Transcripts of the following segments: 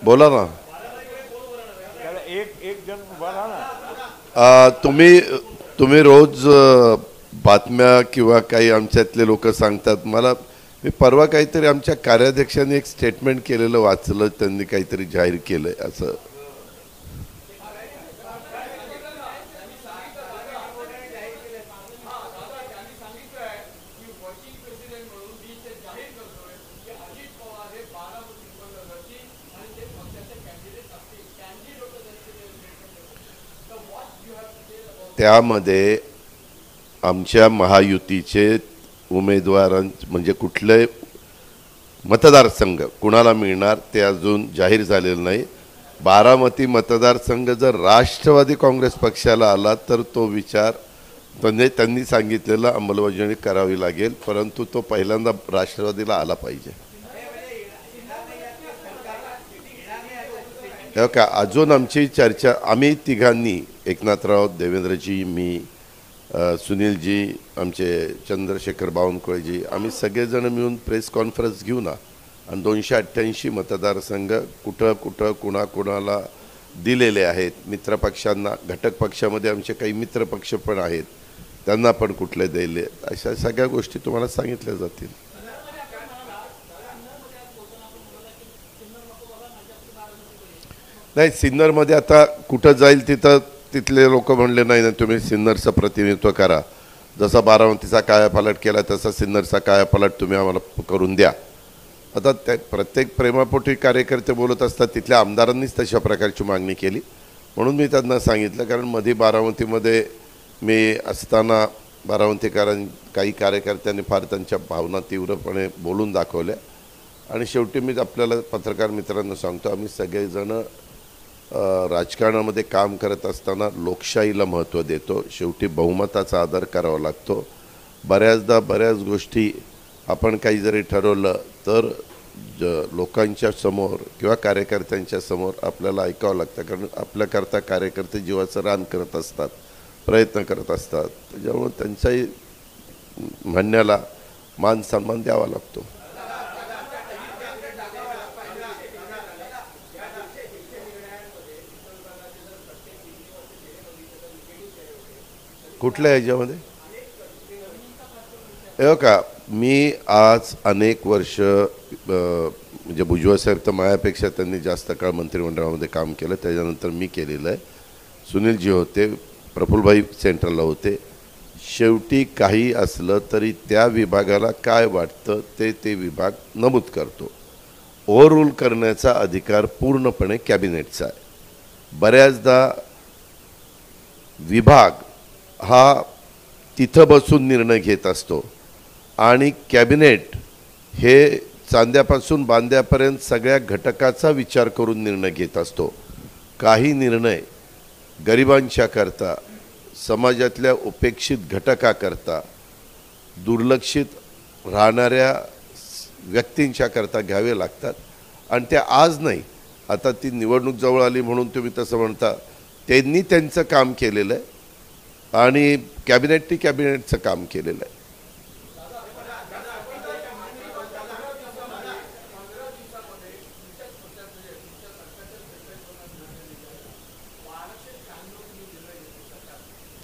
बोला ना. एक एक जण उभा राहा ना. तुम्ही रोज बातम्या किंवा काही आमच्यातले लोक सांगतात मला. मी परवा काहीतरी आमच्या कार्याध्यक्षांनी एक स्टेटमेंट केलेलं वाचलं, त्यांनी काहीतरी जाहीर केलंय असं. त्यामध्ये आमच्या महायुतीचे उमेदवारां म्हणजे कुठले मतदारसंघ कुणाला मिळणार ते अजून जाहीर झालेलं नाही. बारामती मतदारसंघ जर राष्ट्रवादी काँग्रेस पक्षाला आला तर तो विचार त्यांनी सांगितलेला अंमलबजावणी करावी लागेल, परंतु तो पहिल्यांदा राष्ट्रवादीला आला पाहिजे. का अजून आमची चर्चा आम्ही तिघांनी एकनाथराव, देवेंद्रजी, मी, सुनीलजी, आमचे चंद्रशेखर बावनकुळेजी, आम्ही सगळेजण मिळून प्रेस कॉन्फरन्स घेऊ ना आणि 288 मतदारसंघ कुठं कुठं कुणाकुणाला दिलेले आहेत. मित्रपक्षांना, घटक पक्षामध्ये आमचे काही मित्रपक्ष पण आहेत, त्यांना पण कुठले दिले, अशा सगळ्या गोष्टी तुम्हाला सांगितल्या जातील. नाही, सिन्नरमध्ये आता कुठं जाईल तिथं तिथले लोक म्हणले नाही नाही तुम्ही सिन्नरचं प्रतिनिधित्व करा, जसा बारामतीचा कायापालट केला तसा सिन्नरचा कायापालट तुम्ही आम्हाला करून द्या. आता त्या प्रत्येक प्रेमापोटी कार्यकर्ते बोलत असतात, तिथल्या आमदारांनीच तशा प्रकारची मागणी केली म्हणून मी त्यांना सांगितलं. कारण मध्ये बारामतीमध्ये मी असताना काही कार्यकर्त्यांनी फार त्यांच्या भावना तीव्रपणे बोलून दाखवल्या आणि शेवटी मी आपल्याला पत्रकार मित्रांना सांगतो, आम्ही सगळेजण राजकारणामध्ये काम करत असताना लोकशाहीला महत्त्व देतो. शेवटी बहुमताचा आदर करावा लागतो. बऱ्याचदा बऱ्याच गोष्टी आपण काही जरी ठरवलं तर लोकांच्या समोर किंवा कार्यकर्त्यांच्या समोर आपल्याला ऐकावं लागतं, कारण आपल्याकरता कार्यकर्ते जीवाचं रान करत असतात, प्रयत्न करत असतात. त्याच्यामुळे त्यांच्याही म्हणण्याला मान सन्मान द्यावा लागतो. कुठल्या ह्याच्यामध्ये हे का, मी आज अनेक वर्ष म्हणजे भुजबळ साहेब तर माझ्यापेक्षा त्यांनी जास्त काळ मंत्रिमंडळामध्ये काम केलं, त्याच्यानंतर मी केलेलं आहे. सुनीलजी होते, प्रफुल्लभाई सेंट्रलला होते. शेवटी काही असलं तरी त्या विभागाला काय वाटतं ते विभाग नमूद करतो. ओव्हररूल करण्याचा अधिकार पूर्णपणे कॅबिनेटचा आहे. बऱ्याचदा विभाग हा तिथं बसून निर्णय घेत असतो आणि कॅबिनेट हे चांद्यापासून बांद्यापर्यंत सगळ्या घटकाचा विचार करून निर्णय घेत असतो. काही निर्णय गरिबांच्या करता, समाजातल्या उपेक्षित घटकाकरता, दुर्लक्षित राहणाऱ्या व्यक्तींच्या करता घ्यावे लागतात आणि ते आज नाही, आता ती निवडणूक जवळ आली म्हणून तुम्ही तसं म्हणता. त्यांनी त्यांचं काम केलेलं आहे आणि कॅबिनेटचं काम केलेलं आहे.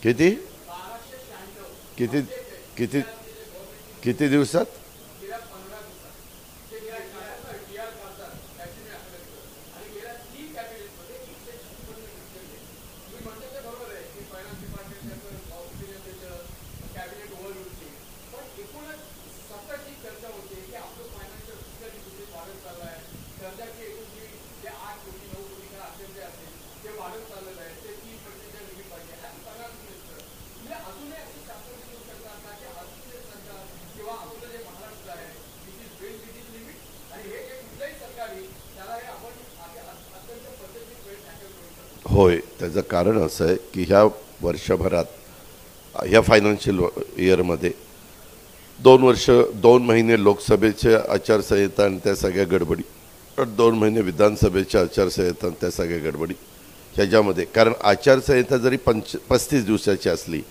किती किती किती किती दिवसात? होय, त्याचं कारण असं आहे की ह्या वर्षभरात, ह्या फायनान्शियल इयरमध्ये 2 महिने लोकसभेचे आचारसंहिता आणि त्या सगळ्या गडबडी, 2 महिने विधानसभेच्या आचारसंहिता आणि त्या सगळ्या गडबडी ह्याच्यामध्ये. कारण आचारसंहिता जरी 35 दिवसाची असली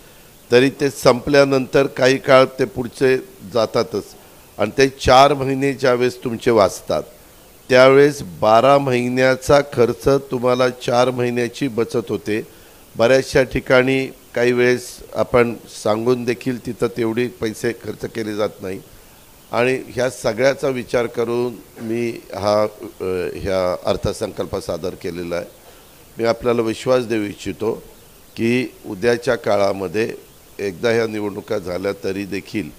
तरी ते संपल्यानंतर काही काळ ते पुढचे जातातच आणि ते 4 महिने ज्यावेळेस तुमचे वाचतात त्यावेळेस 12 महिन्याचा खर्च तुम्हाला 4 महिन्याची बचत होते. बऱ्याचशा ठिकाणी काही वेळेस आपण सांगून देखील तिथं तेवढे पैसे खर्च केले जात नाही. आणि ह्या सगळ्याचा विचार करून मी ह्या अर्थसंकल्प सादर केलेला आहे. मी आपल्याला विश्वास देऊ इच्छितो की उद्याच्या काळामध्ये एकदा ह्या निवडणुका झाल्या तरी देखील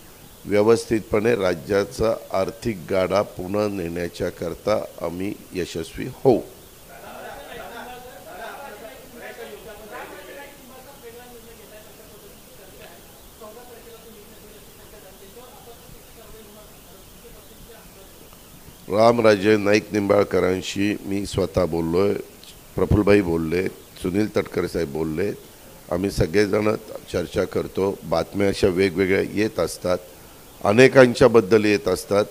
व्यवस्थितपणे राज्याचा आर्थिक गाडा पुन्हा नेण्याच्या करता आम्ही यशस्वी होऊ. रामराजे नाईक निंबाळकरांशी मी स्वतः बोललोय, प्रफुल्लभाई बोलले, सुनील तटकरे साहेब बोलले. आम्ही सगळेजण चर्चा करतो. बातम्या अशा वेगवेगळ्या येत असतात, अनेकांच्याबद्दल येत असतात.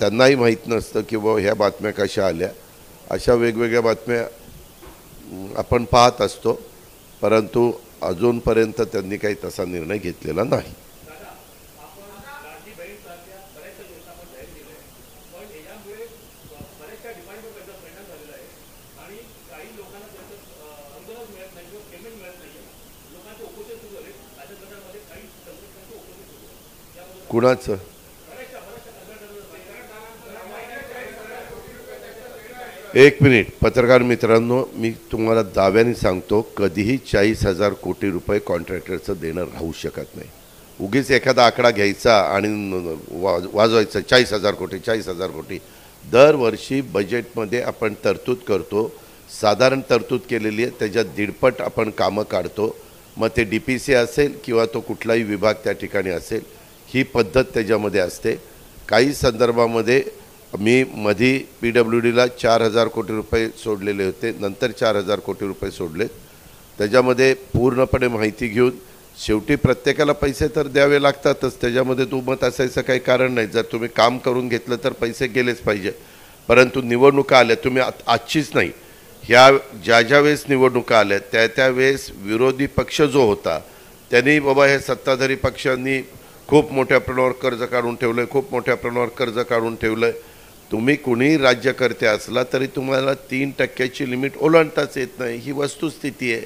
त्यांनाही माहीत नसतं की बाबा ह्या बातम्या कशा आल्या. अशा वेगवेगळ्या बातम्या आपण पाहत असतो, परंतु अजूनपर्यंत त्यांनी काही तसा निर्णय घेतलेला नाही. कुणाचं? एक मिनिट पत्रकार मित्रांनो, मी तुम्हाला दाव्याने सांगतो, कधीही 40,000 कोटी रुपये कॉन्ट्रॅक्टरचं देणं राहू शकत नाही. उगीच एखादा आकडा घ्यायचा आणि वाजवायचा 40,000 कोटी 40,000 कोटी. दरवर्षी बजेटमध्ये आपण तरतूद करतो, साधारण तरतूद केलेली आहे, त्याच्यात 1.5पट आपण कामं काढतो. मग ते DPC असेल किंवा तो कुठलाही विभाग त्या ठिकाणी असेल, ही पद्धत त्याच्यामध्ये असते. काही संदर्भामध्ये मी मधी PWDला 4,000 कोटी रुपये सोडलेले होते, नंतर 4,000 कोटी रुपये सोडलेत. त्याच्यामध्ये पूर्णपणे माहिती घेऊन शेवटी प्रत्येकाला पैसे तर द्यावे लागतातच, त्याच्यामध्ये दुमत असायचं काही कारण नाही. जर तुम्ही काम करून घेतलं तर पैसे गेलेच पाहिजे. परंतु निवडणुका आल्या, तुम्ही आजचीच नाही, ह्या ज्या वेळेस निवडणुका आल्या त्या वेळेस विरोधी पक्ष जो होता त्यांनी बाबा हे सत्ताधारी पक्षांनी खूप मोठ्या प्रमाणावर कर्ज काढून ठेवलं, खूप मोठ्या प्रमाणावर कर्ज काढून ठेवलं. तुम्ही कुणीही राज्यकर्ते असला तरी तुम्हाला 3% लिमिट ओलांडताच येत नाही, ही वस्तुस्थिती आहे.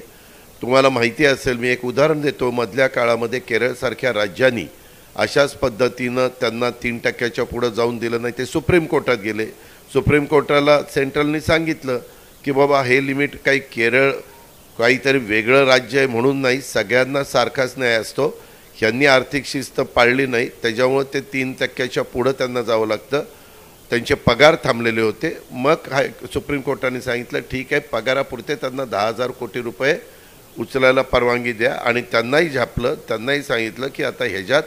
तुम्हाला माहिती असेल, मी एक उदाहरण देतो. मधल्या काळामध्ये केरळसारख्या राज्यांनी अशाच पद्धतीनं त्यांना 3%च्या पुढं जाऊन दिलं नाही. ते सुप्रीम कोर्टात गेले. सुप्रीम कोर्टाला सेंट्रलनी सांगितलं की बाबा हे लिमिट काही केरळ काहीतरी वेगळं राज्य आहे म्हणून नाही, सगळ्यांना सारखाच न्याय असतो. ह्यांनी आर्थिक शिस्त पाळली नाही, त्याच्यामुळे ते 3%च्या पुढं त्यांना जावं लागतं. त्यांचे पगार थांबलेले होते. मग सुप्रीम कोर्टाने सांगितलं ठीक आहे, पगारापुरते त्यांना 10,000 कोटी रुपये उचलायला परवानगी द्या. आणि त्यांनाही झापलं, त्यांनाही सांगितलं की आता ह्याच्यात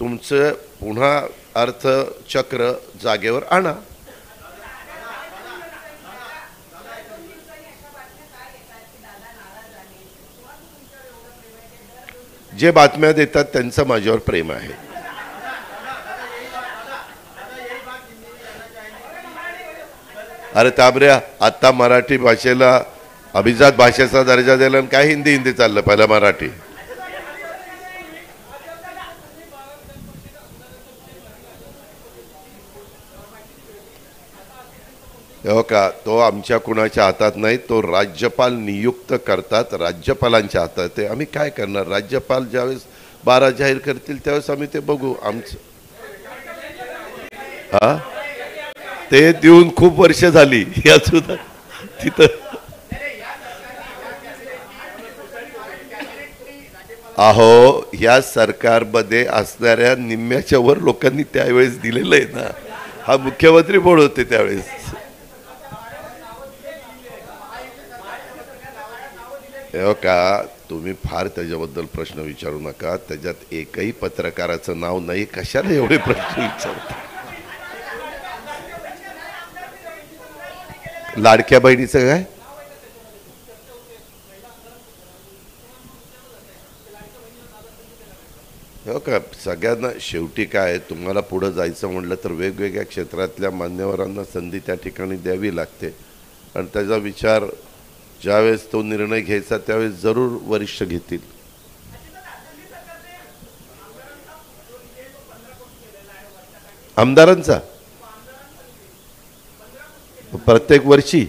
तुमचं पुन्हा अर्थचक्र जागेवर आणा. जे बातम्या देतात त्यांचं माझ्यावर प्रेम आहे. अरे ताबऱ्या, आत्ता मराठी भाषेला अभिजात भाषेचा दर्जा दिला आणि काय हिंदी चाललं, पहिला मराठी. हो का, तो आमच्या कुणाच्या हातात नाही, तो राज्यपाल नियुक्त करतात, राज्यपालांच्या हातात आहे. आम्ही काय करणार? राज्यपाल ज्यावेळेस 12 जाहीर करतील त्यावेळेस आम्ही ते बघू. आमचं हा ते देऊन खूप वर्ष झाली या सुद्धा तिथं. अहो, या सरकारमध्ये असणाऱ्या निम्म्याच्या वर लोकांनी त्यावेळेस दिलेलं आहे ना. हा मुख्यमंत्री बोल होते त्यावेळेस. हो का, तुम्ही फार त्याच्याबद्दल प्रश्न विचारू नका. त्याच्यात एकही पत्रकाराचं नाव नाही, कशाला एवढे प्रश्न विचारता? लाडक्या बहिणीचं काय? हो का, सगळ्यांना शेवटी काय, तुम्हाला पुढं जायचं म्हटलं तर वेगवेगळ्या क्षेत्रातल्या मान्यवरांना संधी त्या ठिकाणी द्यावी लागते. आणि त्याचा विचार ज्यावेळेस तो निर्णय घ्यायचा त्यावेळेस जरूर वरिष्ठ घेतील. आमदारांचा प्रत्येक वर्षी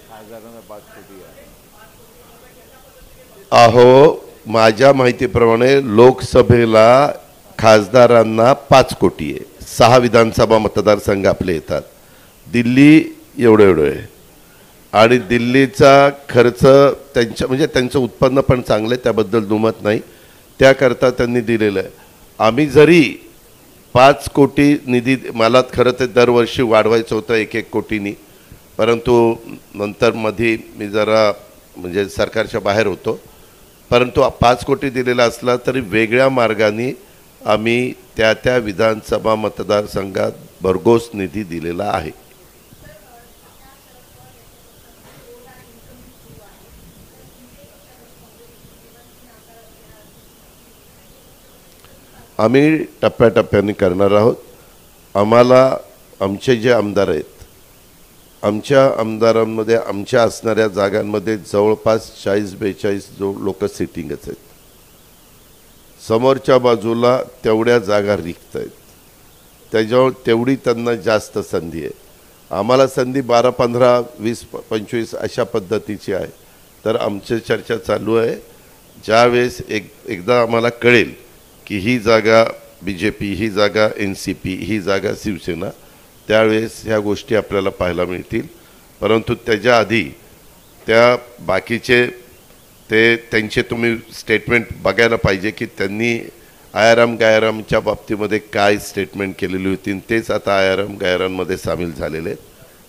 खासदारांना 5 कोटी आहे. अहो माझ्या माहितीप्रमाणे लोकसभेला खासदारांना 5 कोटी आहे. 6 विधानसभा मतदारसंघ आपले येतात. दिल्ली एवढं एवढं आहे आणि दिल्लीचा खर्च त्यांच्या म्हणजे त्यांचं उत्पन्न पण चांगलं आहे, त्याबद्दल दुमत नाही, त्याकरता त्यांनी दिलेलं आहे. आम्ही जरी 5 कोटी निधी, मला खरं तर दरवर्षी वाढवायचं होतं 1-1 कोटीनी, परंतु नंतर मध्ये मी जरा म्हणजे सरकारच्या बाहेर होतो, परंतु 5 कोटी दिलेला असला तरी वेगळ्या मार्गाने आम्ही त्या त्या विधानसभा मतदारसंघात भरघोस निधी दिलेला आहे. आम्ही टप्प्याटप्प्याने करणार आहोत. आम्हाला आमचे जे आमदार आहेत, आमच्या आमदारांमध्ये आमच्या असणाऱ्या जागांमध्ये जवळपास 40-42 लोक सिटिंगच आहेत. समोरच्या बाजूला तेवढ्या जागा रिक्त आहेत, त्याच्यावर तेवढी त्यांना जास्त संधी आहे. आम्हाला संधी 12, 15, 20, 25 अशा पद्धतीची आहे. तर आमची चर्चा चालू आहे. ज्यावेळेस एकदा आम्हाला कळेल की ही जागा BJP, ही जागा NCP, ही जागा शिवसेना, त्यावेळेस ह्या गोष्टी आपल्याला पाहायला मिळतील. परंतु त्याच्या आधी त्या बाकीचे त्यांचे तुम्ही स्टेटमेंट बघायला पाहिजे की त्यांनी आयाराम गायारामच्या बाबतीमध्ये काय स्टेटमेंट केलेली होती, तेच आता आयाराम गायाराममध्ये सामील झालेले आहेत.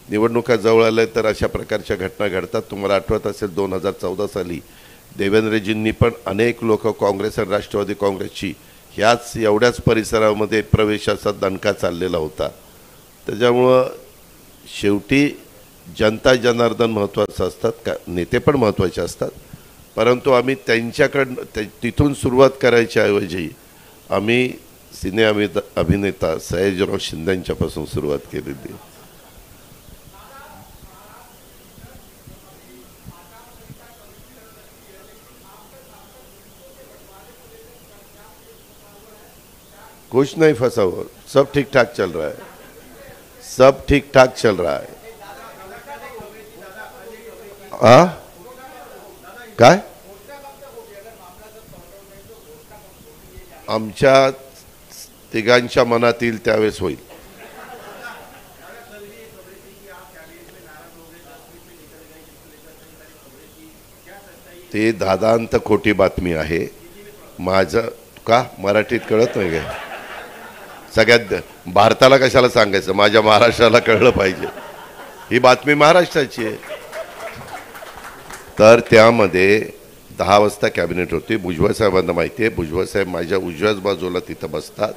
निवडणुका जवळ आल्या तर अशा प्रकारच्या घटना घडतात. तुम्हाला आठवत असेल 2014 साली देवेंद्रजींनी पण अनेक लोक काँग्रेस आणि राष्ट्रवादी काँग्रेसची ह्याच एवढ्याच परिसरामध्ये प्रवेशाचा दणका चाललेला होता. त्याच्यामुळं शेवटी जनता जनार्दन महत्त्वाचं असतात, का नेते पण महत्त्वाचे असतात, परंतु आम्ही त्यांच्याकडं तिथून सुरुवात करायच्या ऐवजी आम्ही सिने अभिनेता सयाजीराव शिंदेंच्यापासून सुरुवात केलेली. कुछ नहीं फंसा हुआ, सब ठीक ठाक चल रहा है, सब ठीक ठाक चल रहा है. काय आमच्या तिघांच्या मनात येईल त्यावेळेस होईल. ते दादांत खोटी बातमी आहे. माझं का मराठीत कळत नाही काय? सगळ्यात भारताला कशाला सांगायचं, माझ्या महाराष्ट्राला कळलं पाहिजे. ही बातमी महाराष्ट्राची आहे. तर त्यामध्ये 10 वाजता कॅबिनेट होती. भुजबळ साहेबांना माहिती आहे, भुजबळ साहेब माझ्या उजव्याच बाजूला तिथं बसतात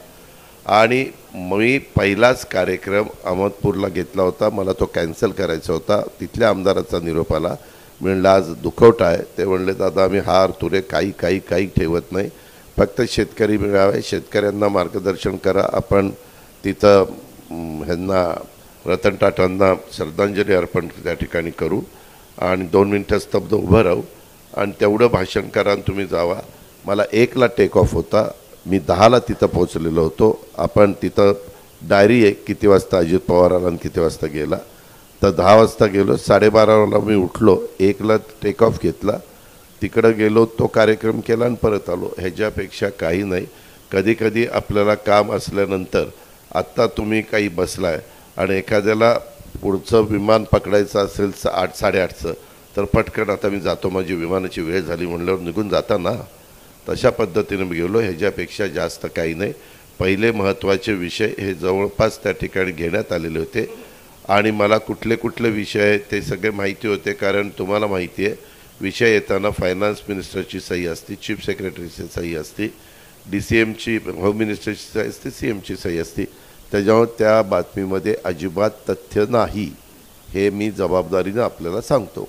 आणि मी पहिलाच कार्यक्रम अहमदपूरला घेतला होता. मला तो कॅन्सल करायचा होता. तिथल्या आमदाराचा निरोप आला. म्हणलं आज दुखवटा आहे. ते म्हणले दादा आम्ही हार तुरे काही ठेवत नाही, फक्त शेतकरी मिळावे, शेतकऱ्यांना मार्गदर्शन करा. आपण तिथं ह्यांना रतन टाटांना श्रद्धांजली अर्पण त्या ठिकाणी करू आणि 2 मिनटं स्तब्ध उभं राहू आणि तेवढं भाषण करा आणि तुम्ही जावा. मला 1ला टेक ऑफ होता. मी 10ला तिथं पोहोचलेलो होतो. आपण तिथं डायरी आहे किती वाजता अजित पवार आला आणि किती वाजता गेला. तर 10 वाजता गेलो, 12:30ला मी उठलो, 1ला टेक ऑफ घेतला, तिकडं गेलो, तो कार्यक्रम केला आणि परत आलो. ह्याच्यापेक्षा काही नाही. कधी कधी आपल्याला काम असल्यानंतर आत्ता तुम्ही काही बसलाय आणि एखाद्याला पुढचं विमान पकडायचं असेल 8, 8:30चं, तर पटकन आता मी जातो, माझी विमानाची वेळ झाली म्हणल्यावर निघून जाता ना. तशा पद्धतीने मी गेलो. ह्याच्यापेक्षा जास्त काही नाही. पहिले महत्त्वाचे विषय हे जवळपास त्या ठिकाणी घेण्यात आलेले होते आणि मला कुठले कुठले विषय आहेत ते सगळे माहिती होते. कारण तुम्हाला माहिती आहे विषय येताना फायनान्स मिनिस्टरची सही असते, चीफ सेक्रेटरीची सही असते, DCMची होम मिनिस्टरची सही असते, CMची सही असते. त्याच्यामुळे त्या बातमीमध्ये अजिबात तथ्य नाही, हे मी जबाबदारीनं आपल्याला सांगतो.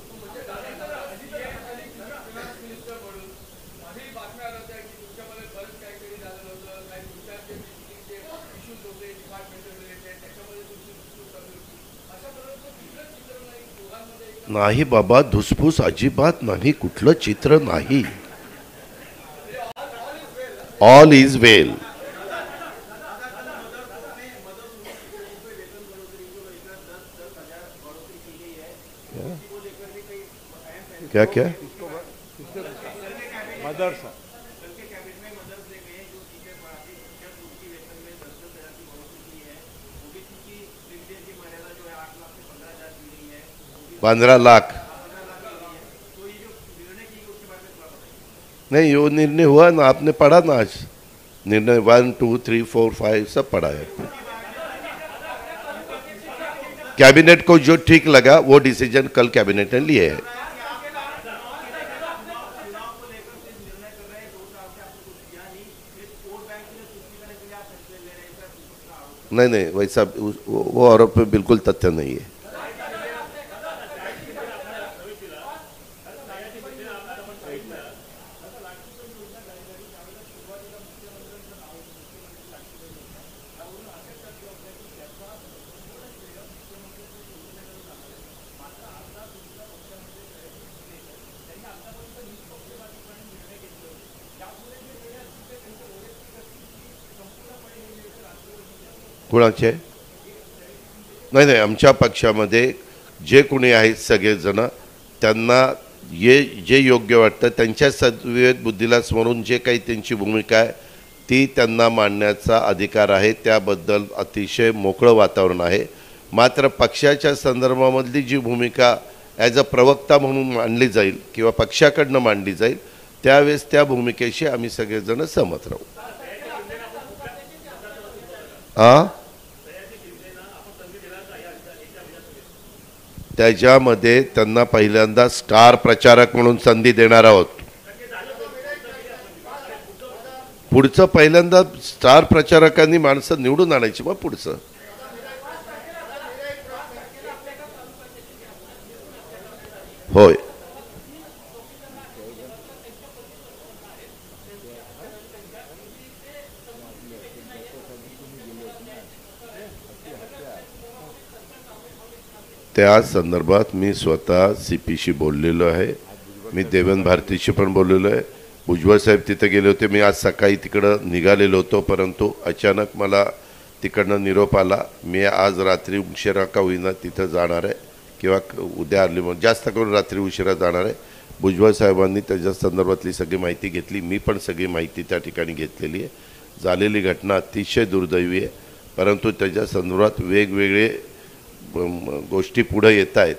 नाही बाबा, धुसफूस अजिबात नाही, कुठलं चित्र नाही. ऑल इज वेल. क्या क्या मदरसा पंद्रह लाख नहीं, वो निर्णय हुआ ना, आपने पढ़ा ना आज निर्णय 1 2 3 4 5 सब पढ़ा है. कैबिनेट को जो ठीक लगा वो डिसीजन कल कैबिनेट ने लिए है. नहीं नहीं, वैसा वो आरोप में बिल्कुल तथ्य नहीं है. कुणाचे नाही नाही, आमच्या पक्षामध्ये जे कोणी आहेत सगळेजण त्यांना जे योग्य वाटतं त्यांच्या सद्विवेक बुद्धीला स्मरून जे काही त्यांची भूमिका आहे ती त्यांना मांडण्याचा अधिकार आहे. त्याबद्दल अतिशय मोकळं वातावरण आहे. मात्र पक्षाच्या संदर्भामधली जी भूमिका ॲज अ प्रवक्ता म्हणून मांडली जाईल किंवा पक्षाकडनं मांडली जाईल त्यावेळेस त्या भूमिकेशी आम्ही सगळेजण सहमत राहू. त्याच्यामध्ये त्यांना पहिल्यांदा स्टार प्रचारक म्हणून संधी देणार आहोत. पुढचं पहिल्यांदा स्टार प्रचारकांनी माणसं निवडून आणायची, मग पुढचं होय. त्या संदर्भात मी स्वतः CPशी बोललेलो आहे. मी देवेंद्र भारतीशी पण बोललेलो आहे. भुजबळ साहेब तिथे गेले होते. मी आज सकाळी तिकडं निघालेलो होतो, परंतु अचानक मला तिकडनं निरोप आला. मी आज रात्री उशिरा का होईना तिथं जाणार आहे किंवा उद्या अर्ली मॉर्निंग, जास्त करून रात्री उशिरा जाणार आहे. भुजबळ साहेबांनी त्याच्या संदर्भातली सगळी माहिती घेतली. मी पण सगळी माहिती त्या ठिकाणी घेतलेली आहे. झालेली घटना अतिशय दुर्दैवी आहे, परंतु त्याच्या संदर्भात वेगवेगळे गोष्टी पुढे येत आहेत.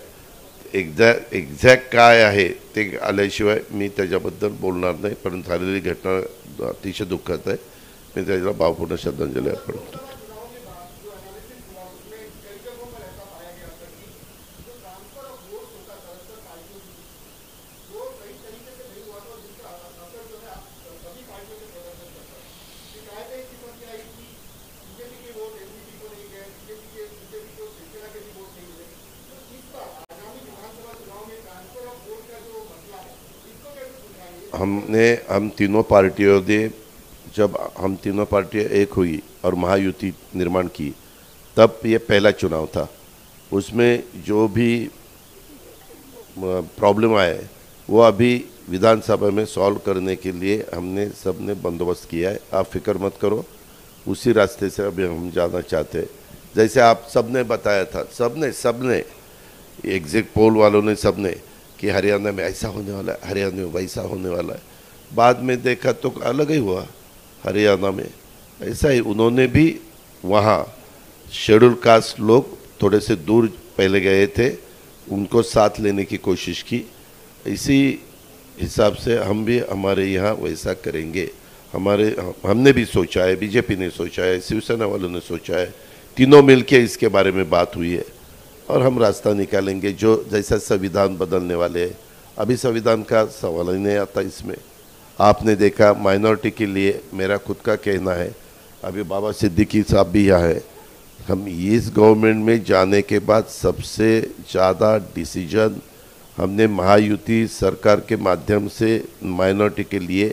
एक्झॅक्ट काय आहे ते आल्याशिवाय मी त्याच्याबद्दल बोलणार नाही. परंतु झालेली घटना अतिशय दुःखद आहे. मी त्याला भावपूर्ण श्रद्धांजली अर्पण करतो. हम तीनों पार्टियों ने, जब हम तीनों पार्टियां एक हुई और महायुति निर्माण की, तब ये पहला चुनाव था. उसमें जो भी प्रॉब्लम आए वो अभी विधानसभा में सॉल्व करने के लिए हमने सबने बंदोबस्त किया है. आप फिक्र मत करो, उसी रास्ते से अभी हम जाना चाहते हैं. जैसे आप सबने बताया था, सबने एग्जिट पोल वालों ने सबने कि हरियाणा में ऐसा होने वाला है, हरियाणा में वैसा होने वाला है. बाद में देखा तो अलग ही हुआ. हरियाणा में ऐसा ही उन्होंने भी वहाँ शेड्यूल कास्ट लोग थोड़े से दूर पहले गए थे, उनको साथ लेने की कोशिश की. इसी हिसाब से हम भी हमारे यहाँ वैसा करेंगे. हमने भी सोचा है, बीजेपी ने सोचा है, शिवसेना वालों ने सोचा है, तीनों मिलके इसके बारे में बात हुई है और हम रास्ता निकालेंगे. जो जैसा संविधान बदलने वाले हैं, अभी संविधान का सवाल ही नहीं आता इसमें. आपने देखा माइनॉरिटी के लिए मेरा खुद का कहना है, अभी बाबा सिद्दीकी साहब भी यहाँ है, हम इस गवर्नमेंट में जाने के बाद सबसे ज़्यादा डिसीजन हमने महायुति सरकार के माध्यम से माइनॉरिटी के लिए,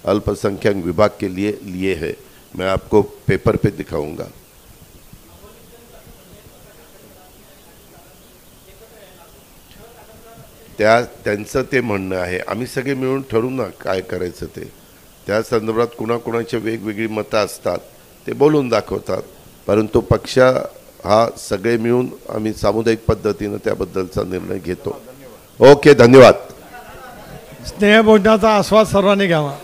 अल्पसंख्यक विभाग के लिए है. मैं आपको पेपर पे दिखाऊंगा. त्यांचं ते म्हणणं आहे. आम्ही सगळे मिळून ठरवू ना काय करायचं ते. त्या संदर्भात कुणाकुणाची वेगवेगळी मतं असतात, ते बोलून दाखवतात. परंतु पक्ष हा सगळे मिळून आम्ही सामुदायिक पद्धतीनं त्याबद्दलचा निर्णय घेतो. ओके, धन्यवाद. स्नेहभोजनाचा आस्वाद सर्वांनी घ्यावा.